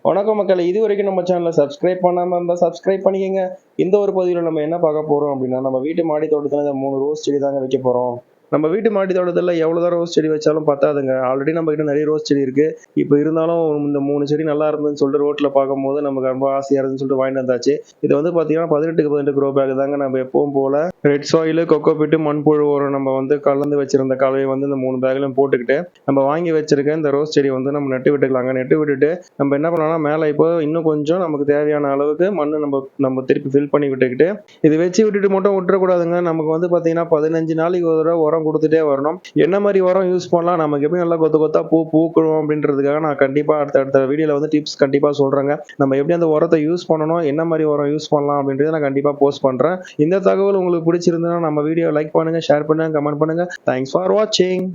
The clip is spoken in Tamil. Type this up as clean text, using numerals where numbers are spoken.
வணக்கம் மக்களே, இது வரைக்கும் நம்ம சேனலை சப்ஸ்கிரைப் பண்ணாமல் இருந்தால் சப்ஸ்கிரைப் பண்ணிக்கங்க. இந்த ஒரு பதிவில் நம்ம என்ன பார்க்க போகிறோம் அப்படின்னா, நம்ம வீட்டு மாடி தோட்டத்தில் இந்த 3 ரோஸ் செடி தாங்க வைக்க போகிறோம். நம்ம வீட்டு மாடி தோட்டத்தில் எவ்வளோதான் ரோஸ் செடி வச்சாலும் பத்தாதுங்க. ஆல்ரெடி நம்ம கிட்ட நிறைய ரோஸ் செடி இருக்குது. இப்போ இருந்தாலும் இந்த 3 செடி நல்லா இருந்ததுன்னு சொல்லிட்டு ரோட்டில் பார்க்கும்போது நமக்கு ரொம்ப ஆசையாக இருந்துன்னு சொல்லிட்டு வாங்கிட்டு வந்தாச்சு. இது வந்து பார்த்தீங்கன்னா 18க்கு 18 க்ரோ பேக் தாங்க. நம்ம எப்பவும் போல் ரெட் சாயில், கொக்கோ பிட்டு, மண்புழு உரம் நம்ம வந்து கலந்து வச்சிருந்த கலவையை வந்து இந்த 3 பேக்லையும் போட்டுக்கிட்டு நம்ம வாங்கி வச்சிருக்க இந்த ரோஸ் செடி வந்து நம்ம நட்டு விட்டுக்கலாங்க. நட்டு விட்டுட்டு நம்ம என்ன பண்ணலாம்னா, மேலே இப்போ இன்னும் கொஞ்சம் நமக்கு தேவையான அளவுக்கு மண் நம்ம திருப்பி ஃபில் பண்ணி விட்டுக்கிட்டு, இது வச்சு விட்டுட்டு மட்டும் விட்டுறக்கூடாதுங்க. நமக்கு வந்து பார்த்தீங்கன்னா 15 நாளைக்கு ஒரு தடவை உரம் கொடுத்துட்டே வரணும். என்ன மாதிரி உரம் யூஸ் பண்ணலாம், நமக்கு எப்படி நல்லா கொத்து கொத்தா பூக்கணும் அப்படின்றதுக்காக நான் கண்டிப்பாக அடுத்த வீடியோவில் வந்து டிப்ஸ் கண்டிப்பாக சொல்கிறேங்க. நம்ம எப்படி அந்த உரத்தை யூஸ் பண்ணணும், என்ன மாதிரி உரம் யூஸ் பண்ணலாம் அப்படின்றத நான் கண்டிப்பாக போஸ்ட் பண்ணுறேன். இந்த தகவல் உங்களுக்கு பிடிச்சிருந்ததுன்னா நம்ம வீடியோ லைக் பண்ணுங்கள், ஷேர் பண்ணுங்கள், கமெண்ட் பண்ணுங்கள். தேங்க்ஸ் ஃபார் வாட்சிங்.